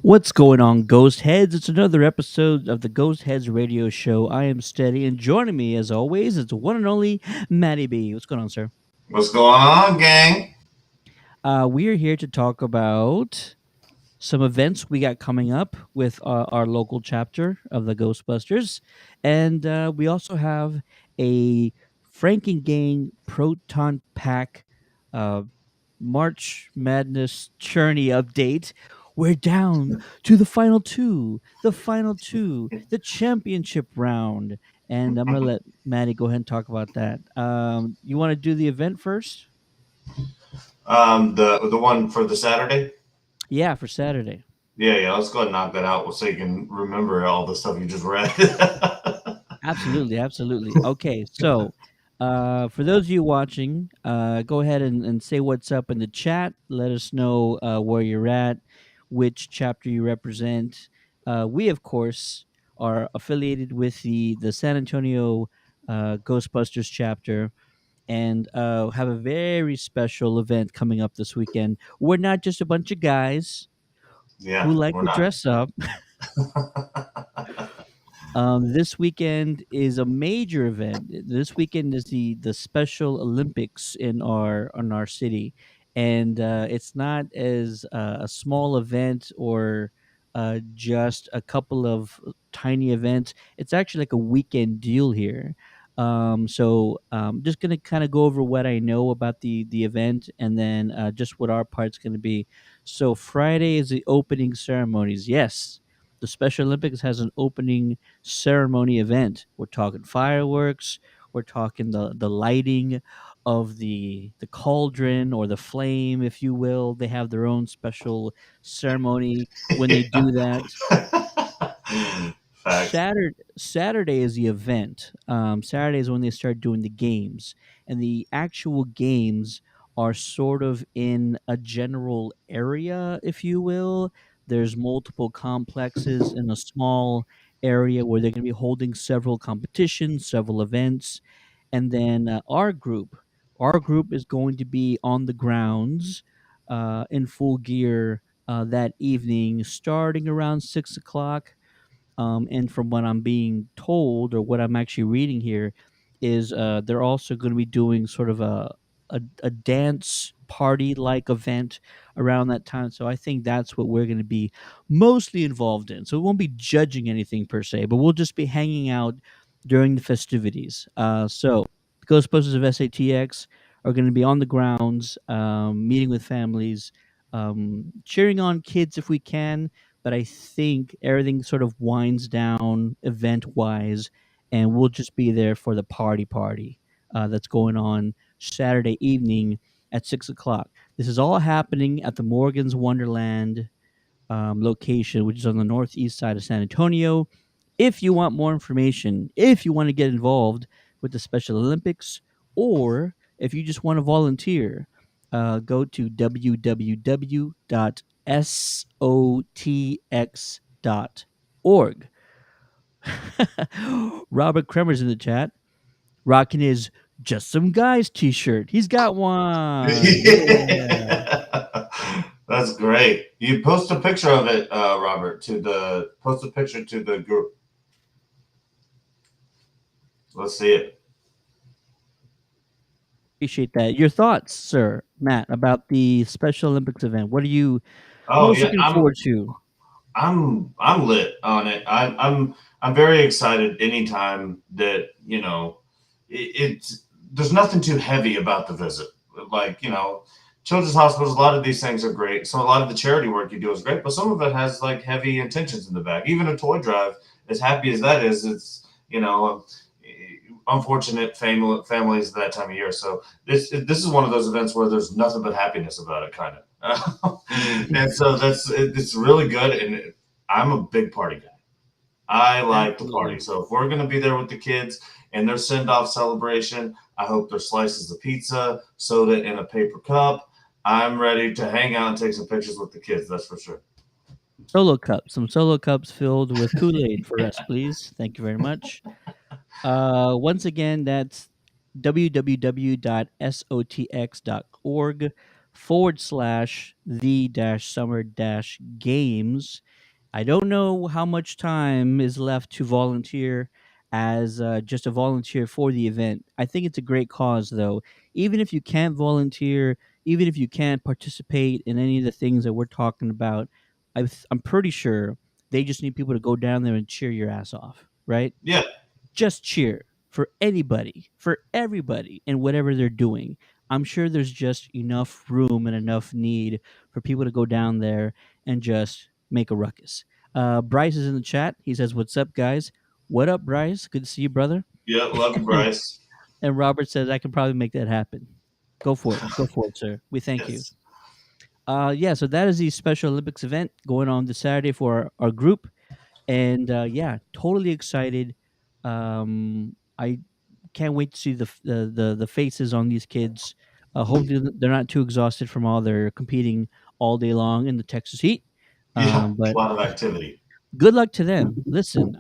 What's going on, Ghost Heads? It's another episode of the Ghost Heads Radio Show. I am Steady, and joining me, as always, it's one and only Matty B. What's going on, sir? What's going on, gang? We are here to talk about some events we got coming up with our local chapter of the Ghostbusters, and we also have a Franken Gang Proton Pack uh, March Madness Journey update. We're down to the championship round. And I'm going to let Maddie go ahead and talk about that. You want to do the event first? The one for the Saturday. Yeah, for Saturday. Yeah. Let's go ahead and knock that out so you can remember all the stuff you just read. Absolutely, absolutely. Okay, so for those of you watching, go ahead and say what's up in the chat. Let us know where you're at, which chapter you represent. We, of course, are affiliated with the San Antonio Ghostbusters chapter and have a very special event coming up this weekend. We're not just a bunch of guys who Yeah, like we're to not. dress up. This weekend is a major event. This weekend is the Special Olympics in our city, and it's not as a small event or just a couple of tiny events. It's actually like a weekend deal here. Just gonna kind of go over what I know about the event, and then just what our part's gonna be. So Friday is the opening ceremonies. Yes, the Special Olympics has an opening ceremony event. We're talking fireworks. We're talking the lighting of the cauldron or the flame, if you will. They have their own special ceremony when they do that. Facts. Saturday is the event. Saturday is when they start doing the games, and the actual games are sort of in a general area, if you will. There's multiple complexes in a small area where they're going to be holding several competitions, several events, and then our group is going to be on the grounds in full gear that evening, starting around 6 o'clock. And from what I'm being told, or what I'm actually reading here, is they're also going to be doing sort of a dance party like event around that time. So I think that's what we're going to be mostly involved in. So we won't be judging anything per se, but we'll just be hanging out during the festivities. So the Ghostbusters of SATX are going to be on the grounds, meeting with families, cheering on kids if we can, but I think everything sort of winds down event wise, and we'll just be there for the party that's going on Saturday evening at 6 o'clock. This is all happening at the Morgan's Wonderland location, which is on the northeast side of San Antonio. If you want more information, if you want to get involved with the Special Olympics, or if you just want to volunteer, go to www.sotx.org. Robert Kremer's in the chat, rocking his Just Some Guys t shirt. He's got one. Yeah. That's great. You post a picture of it, Robert, post a picture to the group. Let's see it. Appreciate that. Your thoughts, sir, Matt, about the Special Olympics event. What are you Oh most yeah, looking forward to? I'm lit on it. I'm very excited anytime that it's there's nothing too heavy about the visit. Like children's hospitals, a lot of these things are great. So a lot of the charity work you do is great, but some of it has like heavy intentions in the back. Even a toy drive, as happy as that is, it's unfortunate families that time of year. So this is one of those events where there's nothing but happiness about it, kind of. And so it's really good. And I'm a big party guy. I like the party. Absolutely. So if we're going to be there with the kids and their send off celebration, I hope there's slices of pizza, soda in a paper cup. I'm ready to hang out and take some pictures with the kids. That's for sure. Solo cups. Some solo cups filled with Kool-Aid for us, please. Thank you very much. Once again, that's www.sotx.org. the dash summer dash games. I don't know how much time is left to volunteer as just a volunteer for the event. I think it's a great cause, though. Even if you can't volunteer, even if you can't participate in any of the things that we're talking about, I'm pretty sure they just need people to go down there and cheer your ass off, right? Yeah, Just cheer for anybody, for everybody, and whatever they're doing. I'm sure there's just enough room and enough need for people to go down there and just make a ruckus. Bryce is in the chat. He says, "What's up, guys? What up, Bryce? Good to see you, brother." yeah, love you, Bryce. And Robert says, "I can probably make that happen." Go for it, sir. We thank you. Yes. Yeah, so that is the Special Olympics event going on this Saturday for our group, and yeah, totally excited. I can't wait to see the faces on these kids. Hopefully, they're not too exhausted from all their competing all day long in the Texas heat. Yeah, But a lot of activity. good luck to them. Listen,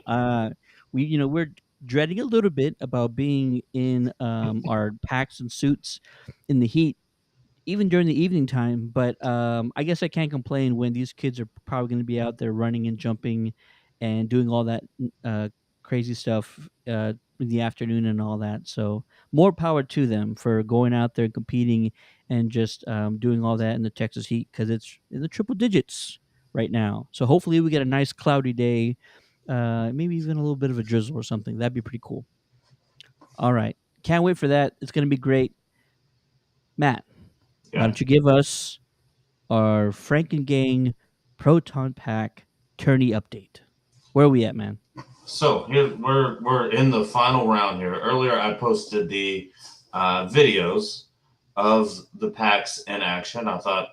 we're dreading a little bit about being in our packs and suits in the heat even during the evening time. But I guess I can't complain when these kids are probably going to be out there running and jumping and doing all that uh, crazy stuff in the afternoon and all that. So more power to them for going out there and competing and just doing all that in the Texas heat because it's in the triple digits right now. So hopefully we get a nice cloudy day, maybe even a little bit of a drizzle or something. That'd be pretty cool. All right, can't wait for that. It's going to be great, Matt. Why Yeah. don't you give us our Frankengang Proton Pack tourney update? Where are we at, man? So here we're in the final round here. Earlier, I posted the videos of the packs in action. I thought,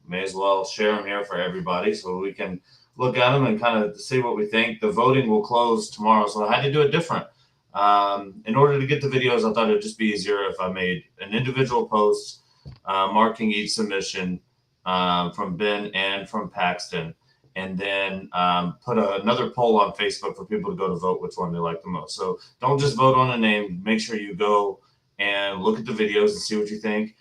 may as well share them here for everybody so we can look at them and kind of see what we think. The voting will close tomorrow, so I had to do it different. In order to get the videos, I thought it'd just be easier if I made an individual post marking each submission from Ben and from Paxton, and then put another poll on Facebook for people to go to vote which one they like the most. So don't just vote on a name. Make sure you go and look at the videos and see what you think.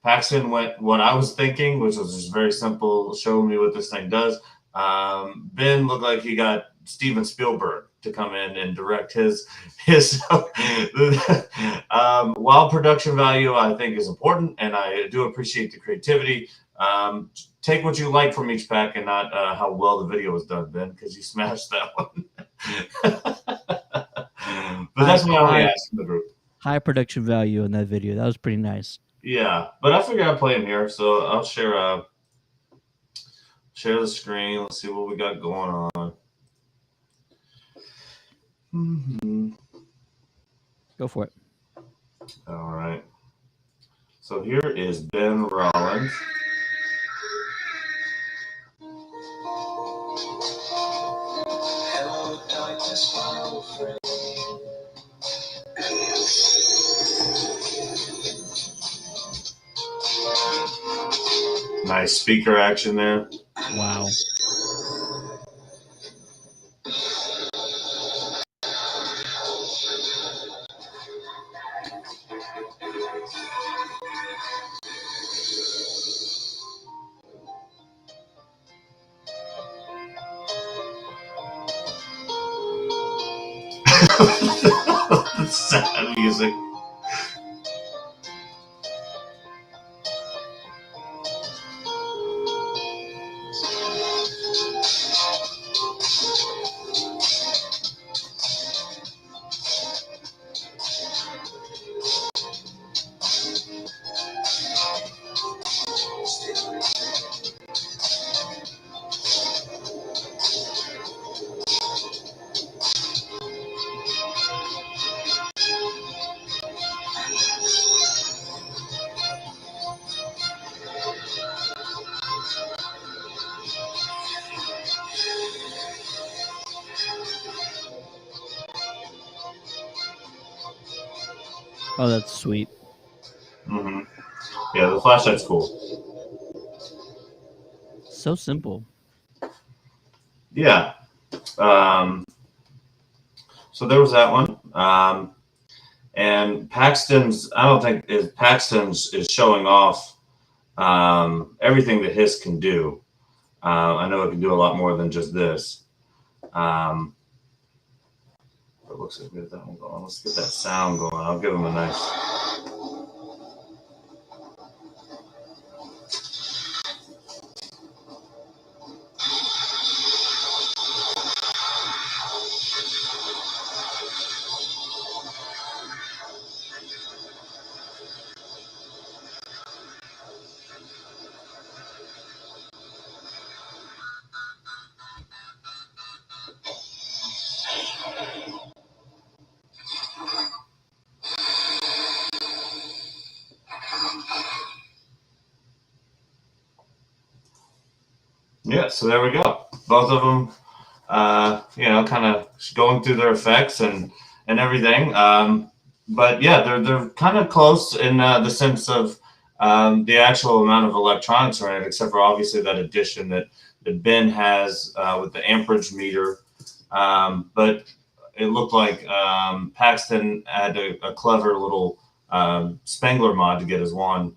Paxton went what I was thinking, which was just very simple. Show me what this thing does. Ben looked like he got Steven Spielberg to come in and direct his. While production value I think is important, and I do appreciate the creativity. Take what you like from each pack and not how well the video was done, Ben, because you smashed that one. But High, that's my only high, ask in the group. high production value in that video. That was pretty nice. Yeah, but I figured I'd play him here, so I'll share the screen. Let's see what we got going on. Go for it. All right. So here is Ben Rollins. Hello, darkness, my old friend. Nice speaker action there. Wow. Sad music. Oh, that's sweet. Mm-hmm. Yeah, the flashlight's cool. So simple. Yeah. Um, so there was that one. And Paxton's, I don't think Paxton's is showing off everything that his can do. I know it can do a lot more than just this. Um, it looks like we got that one going. Let's get that sound going. I'll give him a nice. Yeah, so there we go. Both of them, kind of going through their effects and everything. But yeah, they're kind of close in the sense of the actual amount of electronics are in it, except for obviously that addition that Ben has with the amperage meter. But it looked like Paxton had a clever little Spangler mod to get his wand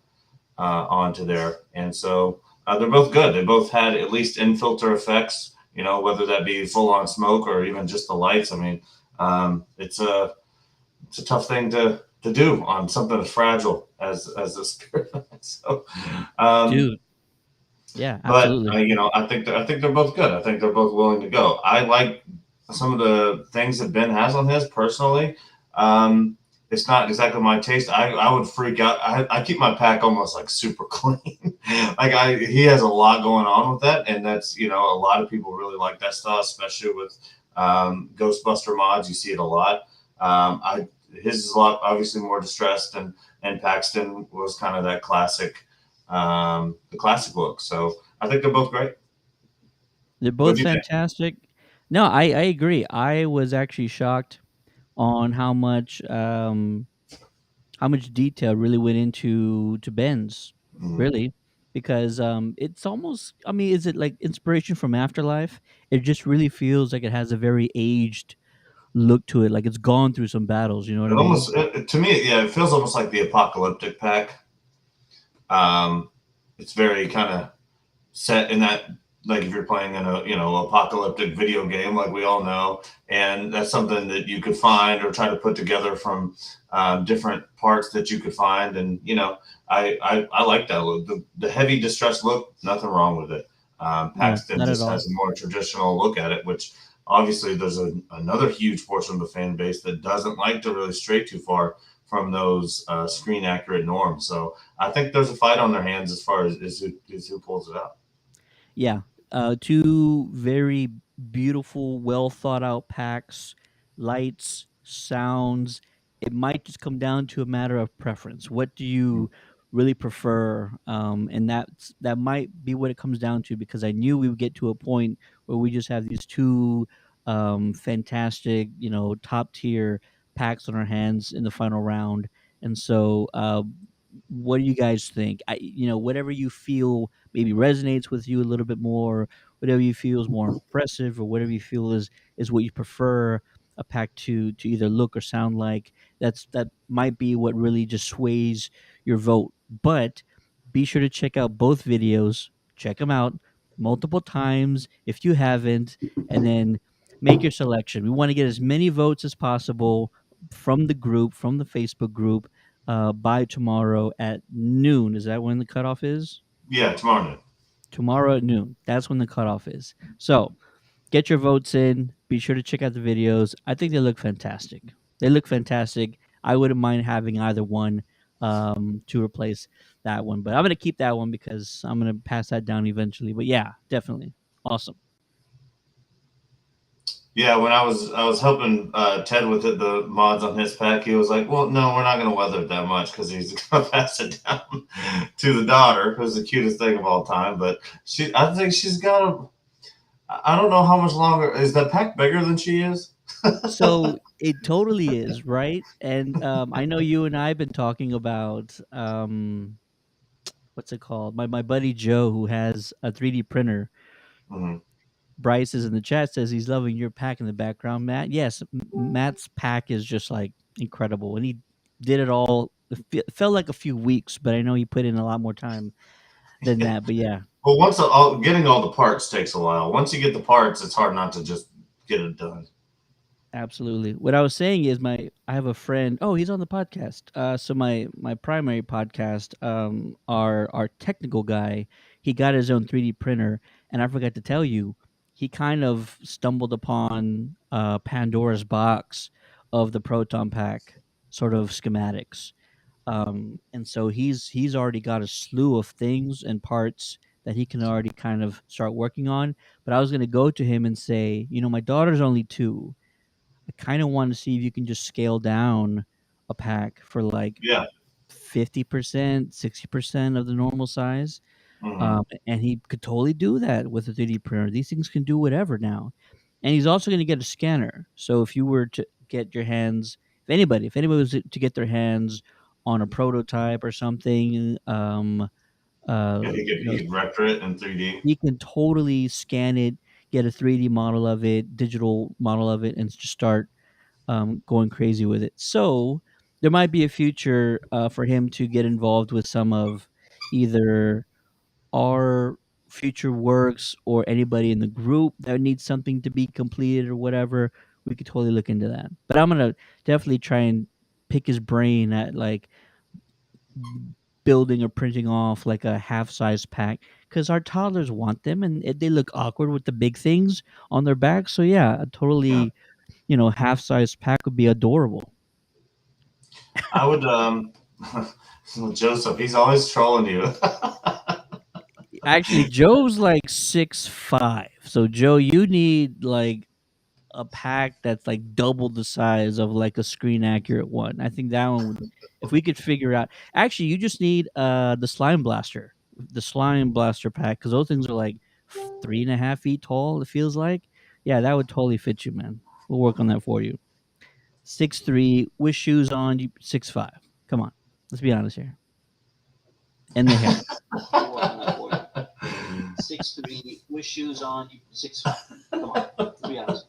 onto there. And so they're both good. They both had at least in filter effects, whether that be full on smoke or even just the lights. I mean, it's a tough thing to do on something as fragile as the spirit. So, um, Dude. Yeah, but absolutely. I think they're both good. I think they're both willing to go. I like some of the things that Ben has on his personally. Um, it's not exactly my taste. I would freak out. I keep my pack almost like super clean. He has a lot going on with that, and that's a lot of people really like that stuff, especially with Ghostbuster mods. You see it a lot. I His is a lot obviously more distressed, and Paxton was kind of that classic, the classic look. So I think they're both great. They're What both do you think? fantastic. No, I agree. I was actually shocked on how much detail really went into Ben's, Mm. really, because it's almost. I mean, is it like inspiration from Afterlife? It just really feels like it has a very aged look to it, like it's gone through some battles. You know what I It mean? almost, to me, yeah, it feels almost like the apocalyptic pack. Um, it's very kind of set in that, like if you're playing in a apocalyptic video game, like we all know, and that's something that you could find or try to put together from different parts that you could find, and I like that look. The heavy distress look, nothing wrong with it. No, Paxton not at just all. has a more traditional look at it, which obviously there's another huge portion of the fan base that doesn't like to really stray too far from those screen accurate norms. So I think there's a fight on their hands as far as who pulls it out. Yeah, two very beautiful, well thought out packs, lights, sounds. It might just come down to a matter of preference. What do you really prefer? And that might be what it comes down to, because I knew we would get to a point where we just have these two fantastic, top tier packs on our hands in the final round. And so, what do you guys think? Whatever you feel maybe resonates with you a little bit more, whatever you feel is more impressive, or whatever you feel is what you prefer a pack to either look or sound like. That might be what really just sways your vote. But be sure to check out both videos. Check them out multiple times if you haven't, and then make your selection. We want to get as many votes as possible from the group, from the Facebook group, by tomorrow at noon. Is that when the cutoff is? Yeah, tomorrow night. Tomorrow at noon. That's when the cutoff is. So get your votes in. Be sure to check out the videos. I think they look fantastic. They look fantastic. I wouldn't mind having either one to replace that one, but I'm gonna keep that one because I'm gonna pass that down eventually. But yeah, definitely awesome. Yeah, when I was helping Ted with the mods on his pack, he was like, "Well, no, we're not going to weather it that much because he's going to pass it down to the daughter, who's the cutest thing of all time." But I think she's got a. I don't know how much longer is that pack bigger than she is. So it totally is right, and I know you and I have been talking about what's it called? My buddy Joe, who has a 3D printer. Mhm. Bryce is in the chat, says he's loving your pack in the background, Matt. Yes, Matt's pack is just like incredible, and he did it all. It felt like a few weeks, but I know he put in a lot more time. than that. But yeah, Well, getting all the parts takes a while. Once you get the parts, it's hard not to just get it done. absolutely. What I was saying is I have a friend. Oh, he's on the podcast. So my primary podcast, our technical guy, he got his own 3D printer, and I forgot to tell you, he kind of stumbled upon Pandora's box of the proton pack sort of schematics. And so he's already got a slew of things and parts that he can already kind of start working on. But I was going to go to him and say, my daughter's only 2. I kind of want to see if you can just scale down a pack for like Yeah. 50%, 60% of the normal size. Hmm. And he could totally do that with a 3D printer. These things can do whatever now. And he's also going to get a scanner. So if you were to get your hands, if anybody was to get their hands on a prototype or something, Yeah, he could render it in 3D. he can totally scan it, get a 3D model of it, digital model of it, and just start going crazy with it. So there might be a future for him to get involved with some of either our future works or anybody in the group that needs something to be completed or whatever. We could totally look into that. But I'm gonna definitely try and pick his brain at like building or printing off like a half size pack because our toddlers want them and they look awkward with the big things on their back. So yeah, a Yeah. totally half size pack would be adorable. I would Joseph, he's always trolling you. Actually, Joe's like 6'5", so Joe, you need like a pack that's like double the size of like a screen accurate one. I think that one would, if we could figure out. Actually, you just need the slime blaster pack, because those things are like 3.5 feet tall. It feels like, yeah, that would totally fit you, man. We'll work on that for you. 6'3" with shoes on, 6'5". Come on, let's be honest here. And the hair. 6'3" with shoes on, 6'5". Come on, let's be honest.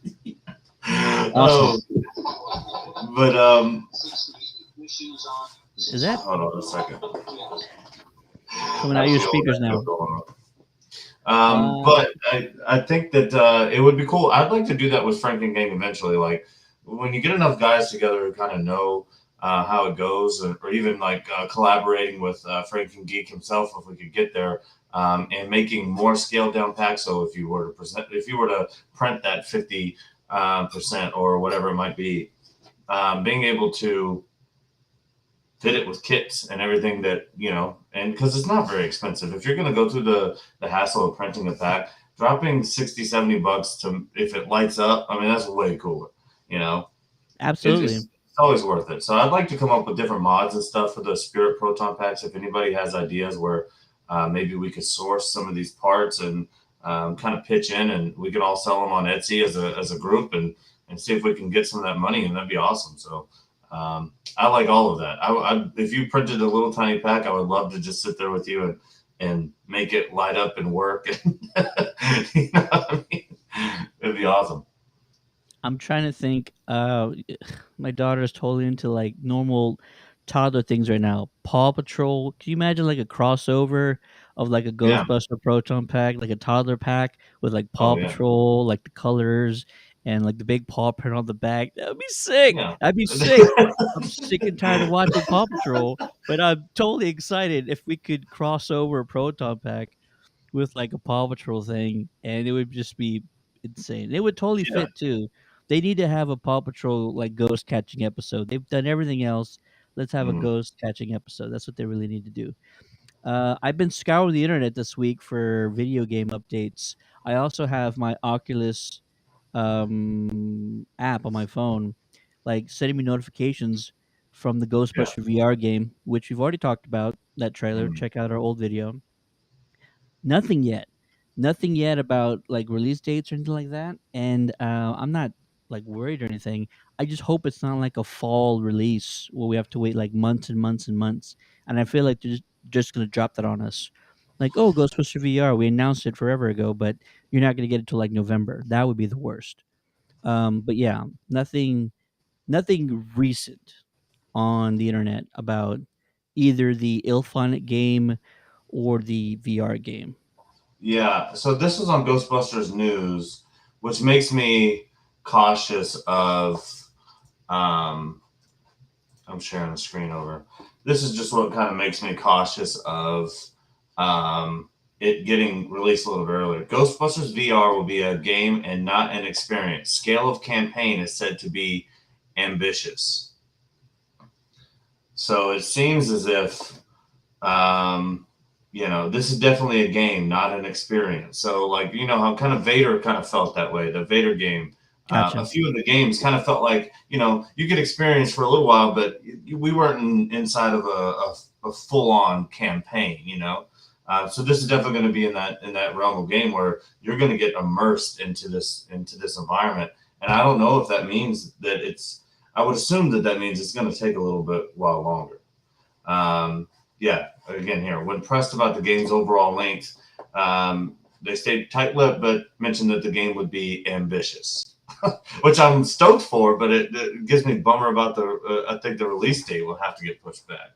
Awesome. Oh, but Is that hold on a second. coming out of your That's the old speakers echo now? going on. Uh, But I think that it would be cool. I'd like to do that with Frank and Gang eventually. Like when you get enough guys together who kind of know how it goes, or even like collaborating with Frank and Geek himself, if we could get there, and making more scaled down packs. So if you were to print that 50% or whatever it might be, being able to fit it with kits and everything that and because it's not very expensive if you're going to go through the hassle of printing a pack, dropping 60-70 bucks to if it lights up, I mean that's way cooler. you know absolutely. it's always worth it. So I'd like to come up with different mods and stuff for the Spirit Proton packs. If anybody has ideas where maybe we could source some of these parts and kind of pitch in, and we can all sell them on Etsy as a group, and see if we can get some of that money, and that'd be awesome. So I like all of that. If you printed a little tiny pack, I would love to just sit there with you and make it light up and work. You know what I mean? It'd be awesome. I'm trying to think. My daughter's totally into like normal toddler things right now. Paw Patrol. Can you imagine like a crossover of like a Yeah. Ghostbuster Proton pack, like a toddler pack with like Paw Oh yeah. Patrol, like the colors and like the big paw print on the back? That would be sick. Yeah. I'd be sick. I'm sick and tired of watching Paw Patrol, but I'm totally excited if we could cross over a Proton pack with like a Paw Patrol thing, and it would just be insane. It would totally Yeah. fit too. They need to have a Paw Patrol like ghost catching episode. They've done everything else. Let's have a Mm, ghost catching episode. That's what they really need to do. I've been scouring the internet this week for video game updates. I also have my Oculus app on my phone, like sending me notifications from the yeah. Ghostbuster VR game, which we've already talked about. That trailer. Mm, Check out our old video. Nothing yet. Nothing yet about like release dates or anything like that. And I'm not like worried or anything. I just hope it's not like a fall release where we have to wait like months and months and months. And I feel like they're just gonna drop that on us. Like, oh, Ghostbusters VR, we announced it forever ago, but you're not gonna get it till like November. That would be the worst. But yeah, nothing recent on the internet about either the Ilphonic game or the VR game? Yeah, so this was on Ghostbusters News, which makes me cautious of. Um, I'm sharing the screen over. This is just what kind of makes me cautious of um, it getting released a little bit earlier. Ghostbusters VR will be a game and not an experience. Scale of campaign is said to be ambitious. So it seems as if um, this is definitely a game, not an experience. So, like, how kind of Vader kind of felt that way, the Vader game. A Gotcha. few of the games kind of felt like, you could experience for a little while, but we weren't inside of a full on campaign, So this is definitely going to be in that realm of game where you're going to get immersed into this environment, and I don't know if that means that it's. I would assume that means it's going to take a little bit while longer. Um, yeah, again, here, when pressed about the game's overall length, they stayed tight lipped, but mentioned that the game would be ambitious, which I'm stoked for, but it gives me bummer about I think the release date will have to get pushed back.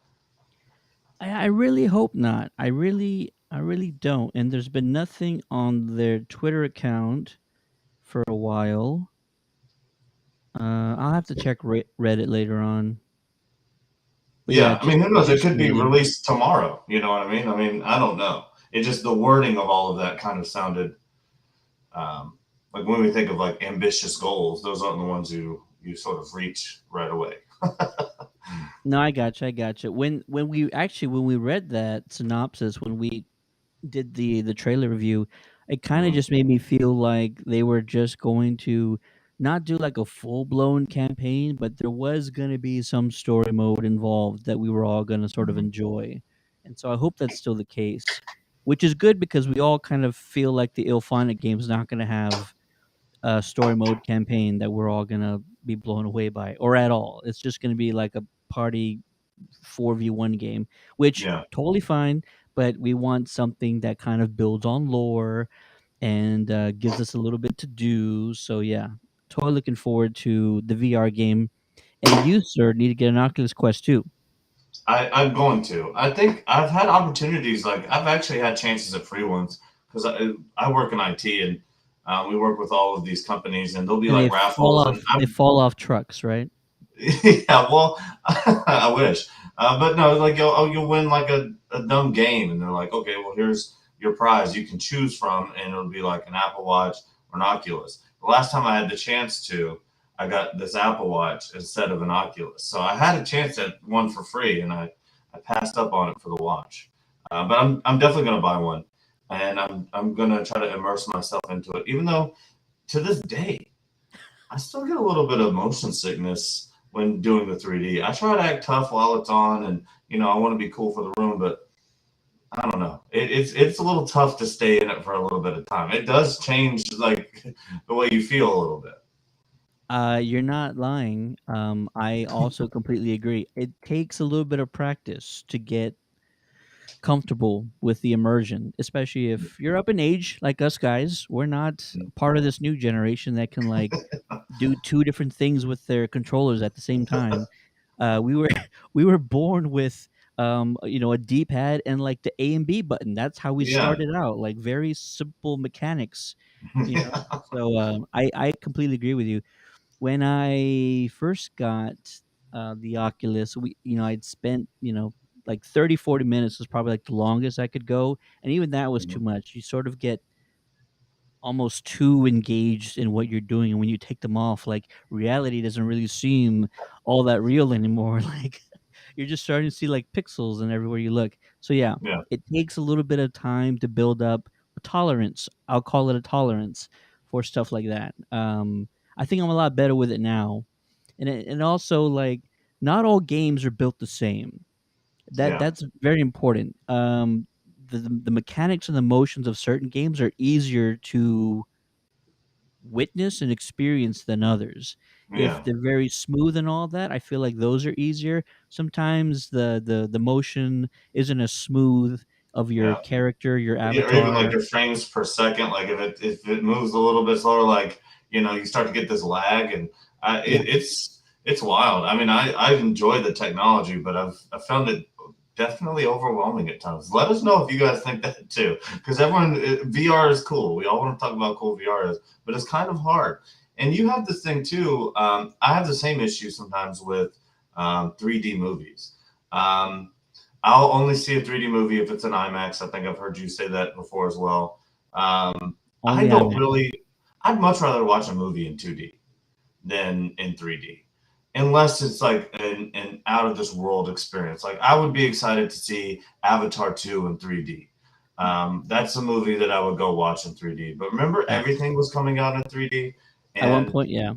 I really hope not. I really don't. And there's been nothing on their Twitter account for a while. I'll have to check Reddit later on. But yeah, Yeah, I just mean, who knows? It just could be waiting. released tomorrow. You know what I mean? I don't know. It just the wording of all of that kind of sounded like when we think of like ambitious goals, those aren't the ones you sort of reach right away. No, I gotcha. I gotcha. When we read that synopsis, when we did the trailer review, it kind of Mhm. just made me feel like they were just going to not do like a full blown campaign, but there was going to be some story mode involved that we were all going to sort of Mhm. enjoy. And so I hope that's still the case, which is good because we all kind of feel like the Ilphonic game is not going to have a story mode campaign that we're all going to be blown away by or at all. It's just going to be like a party 4v1 game, which Yeah. totally fine, but we want something that kind of builds on lore and gives us a little bit to do. So yeah, totally looking forward to the VR game. And you, sir, need to get an Oculus Quest too. I'm going to. I think I've had opportunities. Like I've actually had chances at free ones because I work in IT and we work with all of these companies and there'll be And like they fall raffles and off. They fall off trucks, right? yeah, well, I wish, but no, like you'll win like a dumb game and they're like, okay, well here's your prize you can choose from and it'll be like an Apple Watch or an Oculus. The last time I had the chance to, I got this Apple Watch instead of an Oculus. So I had a chance at one for free, and I passed up on it for the watch. But I'm definitely gonna buy one, and I'm gonna try to immerse myself into it. Even though to this day I still get a little bit of motion sickness when doing the 3D. I try to act tough while it's on, and I want to be cool for the room, but I don't know. It's a little tough to stay in it for a little bit of time. It does change like the way you feel a little bit. You're not lying. I also completely agree. It takes a little bit of practice to get comfortable with the immersion, especially if you're up in age like us guys. We're not part of this new generation that can like do two different things with their controllers at the same time. We were we were born with a D pad and like the A and B button. That's how we Yeah. started out, like very simple mechanics. So I completely agree with you. When I first got the Oculus, I'd spent like 30-40 minutes was probably like the longest I could go, and even that was too much. You sort of get almost too engaged in what you're doing, and when you take them off, like, reality doesn't really seem all that real anymore. Like, you're just starting to see like pixels and everywhere you look. So yeah, Yeah. it takes a little bit of time to build up a tolerance. I'll call it a tolerance for stuff like that. I think I'm a lot better with it now, and also like not all games are built the same. Yeah. That's very important. The mechanics and the motions of certain games are easier to witness and experience than others. If Yeah. they're very smooth and all that, I feel like those are easier. Sometimes the motion isn't as smooth of your Yeah. character, your Yeah, or even like avatar. your frames per second. Like if it moves a little bit slower, like you start to get this lag, and Yeah. it's wild. I mean, I enjoy the technology, but I've found it. definitely overwhelming at times. Let us know if you guys think that too, because everyone VR is cool. We all want to talk about cool VR is, but it's kind of hard. And you have this thing too. I have the same issue sometimes with 3D movies. Um, I'll only see a 3D movie if it's an IMAX. I think I've heard you say that before as well. I Only don't IMAX. really. I'd much rather watch a movie in 2D than in 3D, unless it's like an out of this world experience. Like I would be excited to see Avatar 2 in 3D. That's a movie that I would go watch in 3D. But remember, Uh, everything was coming out in 3D, at one and point, yeah.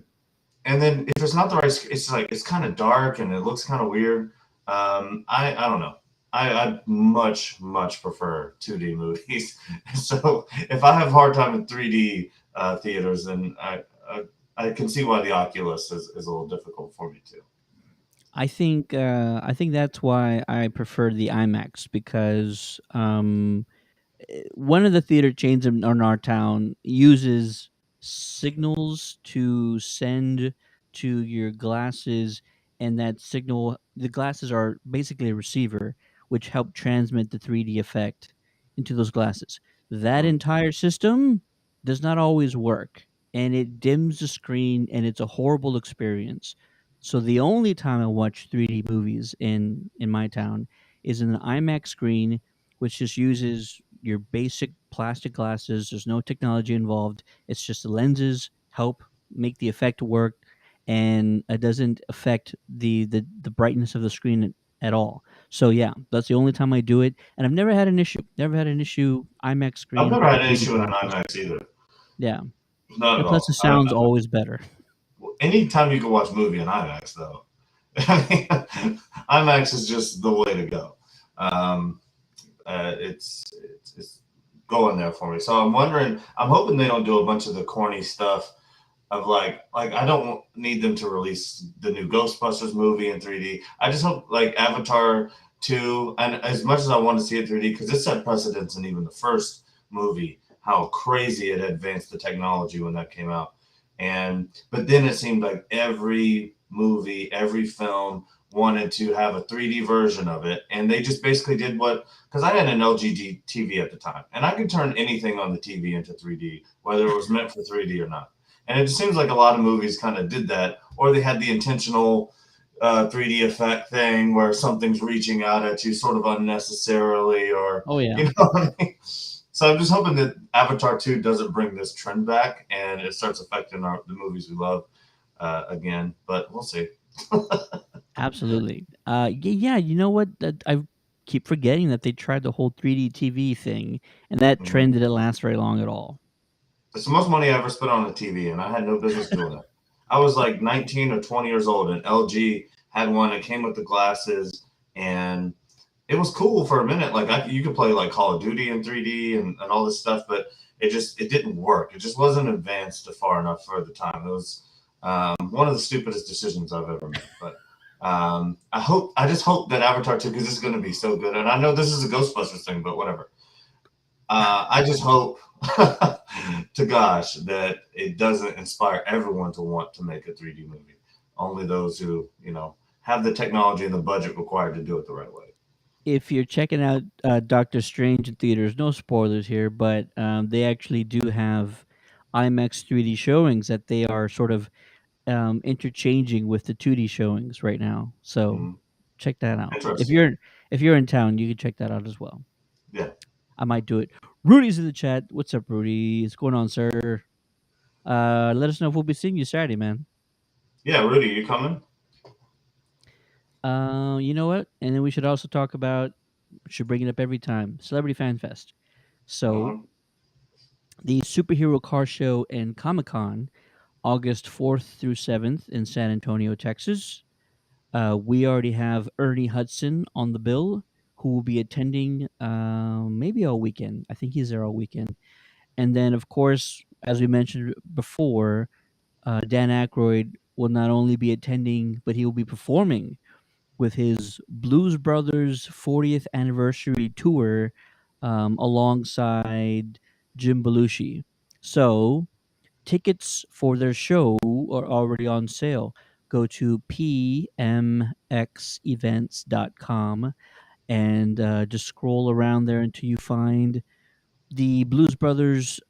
and then if it's not the right, it's like it's kind of dark and it looks kind of weird. I don't know. I much prefer 2D movies. So if I have a hard time in 3D theaters, then I can see why the Oculus is a little difficult for me too. I think that's why I prefer the IMAX because one of the theater chains in our town uses signals to send to your glasses, and that signal, the glasses are basically a receiver which help transmit the 3D effect into those glasses. That Mm. entire system does not always work, and it dims the screen, and it's a horrible experience. So the only time I watch 3D movies in my town is in an IMAX screen, which just uses your basic plastic glasses. There's no technology involved. It's just the lenses help make the effect work, and it doesn't affect the brightness of the screen at all. So yeah, that's the only time I do it, and I've never had an issue. Never had an issue. IMAX I've screen never with the had an 3D issue in an glasses. IMAX either. Yeah, Not at and plus the all. sound's always better. Anytime you can watch a movie in IMAX, though, I mean, IMAX is just the way to go. Um, it's going there for me. So I'm wondering. I'm hoping they don't do a bunch of the corny stuff of like I don't need them to release the new Ghostbusters movie in 3D. I just hope like Avatar 2, and as much as I want to see it 3D because it set precedence in even the first movie how crazy it advanced the technology when that came out. And but then it seemed like every movie, every film wanted to have a 3D version of it, and they just basically did what because I had an LG TV at the time, and I could turn anything on the TV into 3D, whether it was meant for 3D or not. And it just seems like a lot of movies kind of did that, or they had the intentional 3D effect thing where something's reaching out at you sort of unnecessarily, or Oh yeah. you know what I mean? So I'm just hoping that Avatar 2 doesn't bring this trend back and it starts affecting the movies we love again, but we'll see. Absolutely. Yeah. You know what? I keep forgetting that they tried the whole 3D TV thing, and that Mhm. trend didn't last very long at all. It's the most money I ever spent on a TV, and I had no business doing it. I was like 19 or 20 years old, and LG had one. It came with the glasses, and it was cool for a minute. Like you could play like Call of Duty in 3D and all this stuff, but it didn't work. It just wasn't advanced far enough for the time. It was one of the stupidest decisions I've ever made. But I just hope that Avatar 2 because it's going to be so good. And I know this is a Ghostbusters thing, but whatever. I just hope to gosh that it doesn't inspire everyone to want to make a 3D movie. Only those who have the technology and the budget required to do it the right way. If you're checking out Doctor Strange in theaters, no spoilers here, but they actually do have IMAX 3D showings that they are sort of interchanging with the 2D showings right now. So Mm, check that out. interesting. If you're in town, you can check that out as well. Yeah. I might do it. Rudy's in the chat. What's up, Rudy? What's going on, sir? Let us know if we'll be seeing you Saturday, man. Yeah, Rudy, you coming? You know what? And then we should also talk about, should bring it up every time, Celebrity Fan Fest. So Uh-huh. the Superhero Car Show and Comic Con, August 4th through 7th in San Antonio, Texas. We already have Ernie Hudson on the bill, who will be attending maybe all weekend. I think he's there all weekend. And then, of course, as we mentioned before, Dan Aykroyd will not only be attending, but he will be performing with his Blues Brothers 40th anniversary tour alongside Jim Belushi. So, tickets for their show are already on sale. Go to pmxevents.com and just scroll around there until you find the Blues Brothers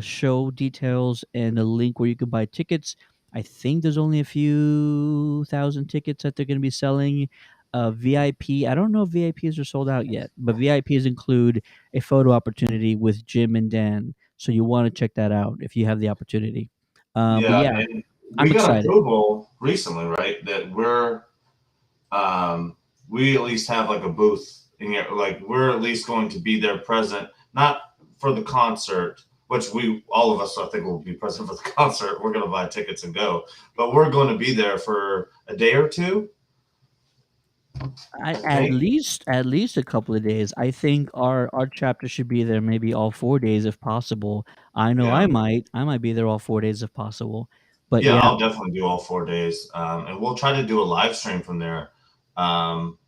show details and a link where you can buy tickets. I think there's only a few thousand tickets that they're going to be selling. VIP, I don't know if VIPs are sold out yet, but VIPs include a photo opportunity with Jim and Dan. So you want to check that out if you have the opportunity. But Yeah, yeah, and I'm we got excited. approval recently, right? That um, we at least have like a booth in here. Like we're at least going to be there present, not for the concert, which we all of us I think will be present for the concert. We're going to buy tickets and go, but we're going to be there for a day or two. I, I think. at least a couple of days. I think our chapter should be there maybe all 4 days if possible. I know Yeah, I might be there all 4 days if possible. But yeah, yeah, I'll definitely do all 4 days, and we'll try to do a live stream from there. Um,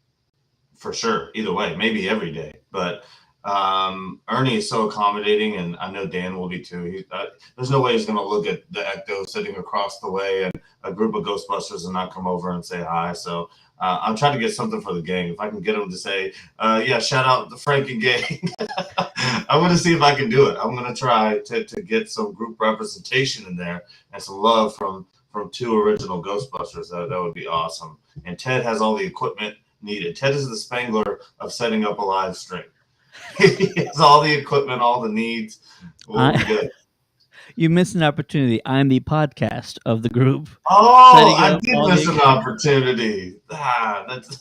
for sure. Either way, maybe every day. But Ernie is so accommodating, and I know Dan will be too. There's no way he's going to look at the Ecto sitting across the way and a group of Ghostbusters and not come over and say hi. So I'm trying to get something for the gang. If I can get them to say, yeah, shout out the Frank and gang. I'm going to see if I can do it. I'm going to try to get some group representation in there and some love from two original Ghostbusters. That would be awesome. And Ted has all the equipment needed. Ted is the Spangler of setting up a live stream. He has all the equipment, all the needs. We'll be I good. you missed an opportunity. I'm the podcast of the group, Oh, setting I up did all miss the. an opportunity. That's.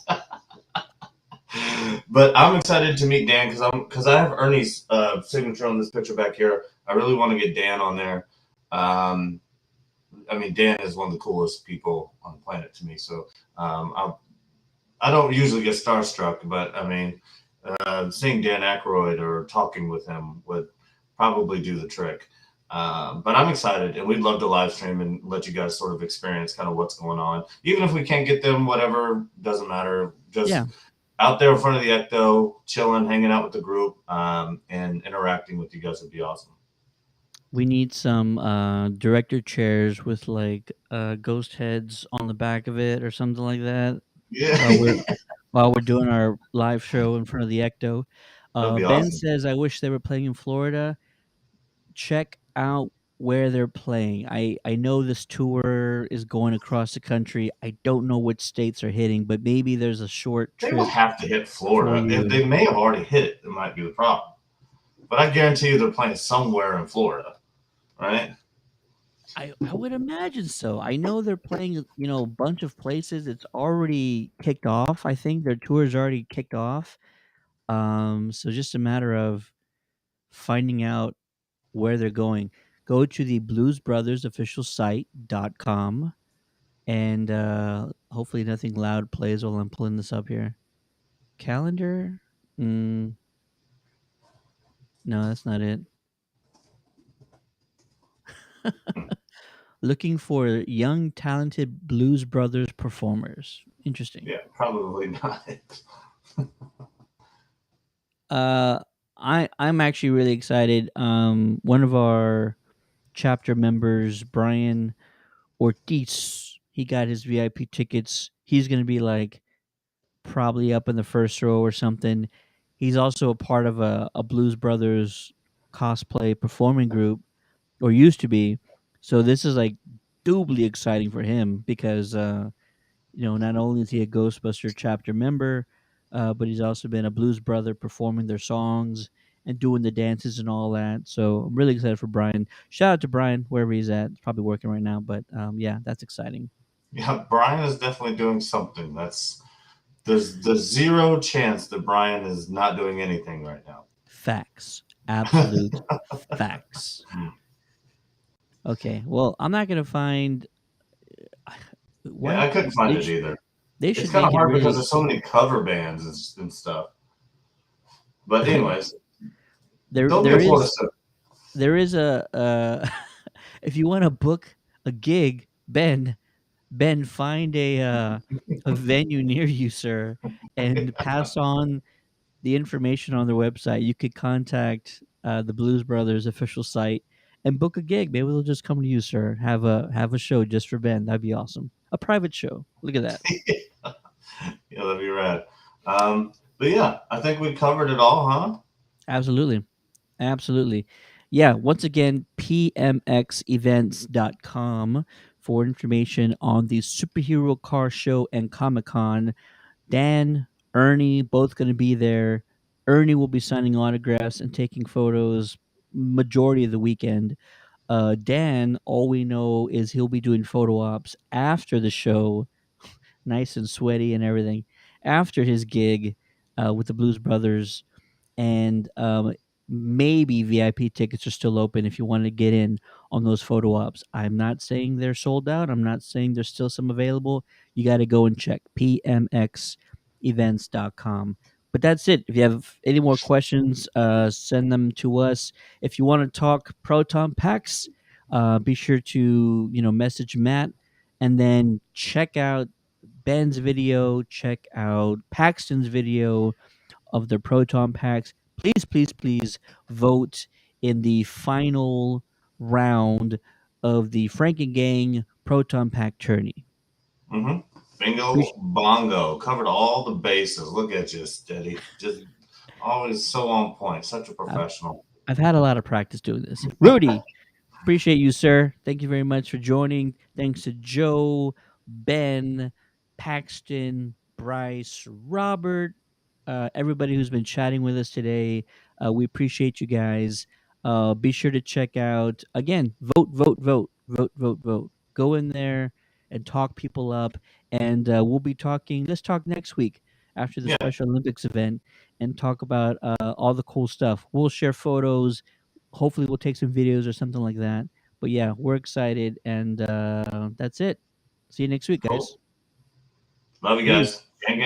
But I'm excited to meet Dan because I have Ernie's signature on this picture back here. I really want to get Dan on there. Um, I mean, Dan is one of the coolest people on the planet to me. So I don't usually get starstruck, but I mean, seeing Dan Aykroyd or talking with him would probably do the trick. But I'm excited, and we'd love to live stream and let you guys sort of experience kind of what's going on. Even if we can't get them, whatever, doesn't matter. Yeah, Just out there in front of the Ecto, chilling, hanging out with the group, and interacting with you guys would be awesome. we need some director chairs with like ghost heads on the back of it or something like that Yeah, while we're doing our live show in front of the Ecto. that'd be Ben awesome. says, "I wish they were playing in Florida." Check out where they're playing. I know this tour is going across the country. I don't know which states are hitting, but maybe there's a short They would trip have to hit for Florida. If you. they may have already hit it, it might be the problem. But I guarantee you they're playing somewhere in Florida, right? I would imagine so. I know they're playing, a bunch of places. It's already kicked off. I think their tour's already kicked off. So just a matter of finding out where they're going. Go to the Blues Brothers official site.com and hopefully nothing loud plays while I'm pulling this up here. Calendar? Mm, no, that's not it. Looking for young, talented Blues Brothers performers. Interesting. Yeah, probably not. Uh, I'm actually really excited. One of our chapter members, Brian Ortiz, he got his VIP tickets. He's gonna be like probably up in the first row or something. He's also a part of a Blues Brothers cosplay performing group, or used to be. So this is like doubly exciting for him because not only is he a Ghostbuster chapter member, but he's also been a Blues Brother performing their songs and doing the dances and all that. So I'm really excited for Brian. Shout out to Brian wherever he's at. He's probably working right now, but yeah, that's exciting. Yeah, Brian is definitely doing something. There's zero chance that Brian is not doing anything right now. Facts, absolute facts. Okay, well, I'm not gonna find. Yeah, Why I couldn't find they it either. they It's should kind of make it hard because really. there's so many cover bands and stuff. But anyways, there don't be a there Florida is State. there is a if you want to book a gig, Ben, find a venue near you, sir, and pass on the information on their website. You could contact the Blues Brothers official site and book a gig. Maybe they'll just come to you, sir. Have a show just for Ben. That'd be awesome. A private show. Look at that. Yeah, that'd be rad. Um, But yeah, I think we covered it all, huh? Absolutely. Absolutely. Yeah, once again, pmxevents.com for information on the Superhero Car Show and Comic Con. Dan, Ernie, both going to be there. Ernie will be signing autographs and taking photos majority of the weekend. Dan, all we know is he'll be doing photo ops after the show, nice and sweaty and everything, after his gig with the Blues Brothers, and maybe VIP tickets are still open if you want to get in on those photo ops. I'm not saying they're sold out. I'm not saying there's still some available. You got to go and check pmxevents.com. But that's it. If you have any more questions, send them to us. If you want to talk proton packs, be sure to message Matt, and then check out Ben's video, check out Paxton's video of the proton packs. Please, please, please vote in the final round of the Franken Gang proton pack tourney. Mm-hmm. Bingo, Appreciate- bongo. Covered all the bases. Look at you, steady. Just always so on point. Such a I've, professional. I've had a lot of practice doing this. Rudy, appreciate you, sir. Thank you very much for joining. Thanks to Joe, Ben, Paxton, Bryce, Robert, everybody who's been chatting with us today. We appreciate you guys. Be sure to check out again. Vote, vote, vote, vote, vote, vote. Go in there and talk people up. And we'll be talking. Let's talk next week after the Yeah, Special Olympics event and talk about all the cool stuff. We'll share photos. Hopefully, we'll take some videos or something like that. But yeah, we're excited, and that's it. See you next week, guys. cool. Love you Peace. guys. Gang, gang.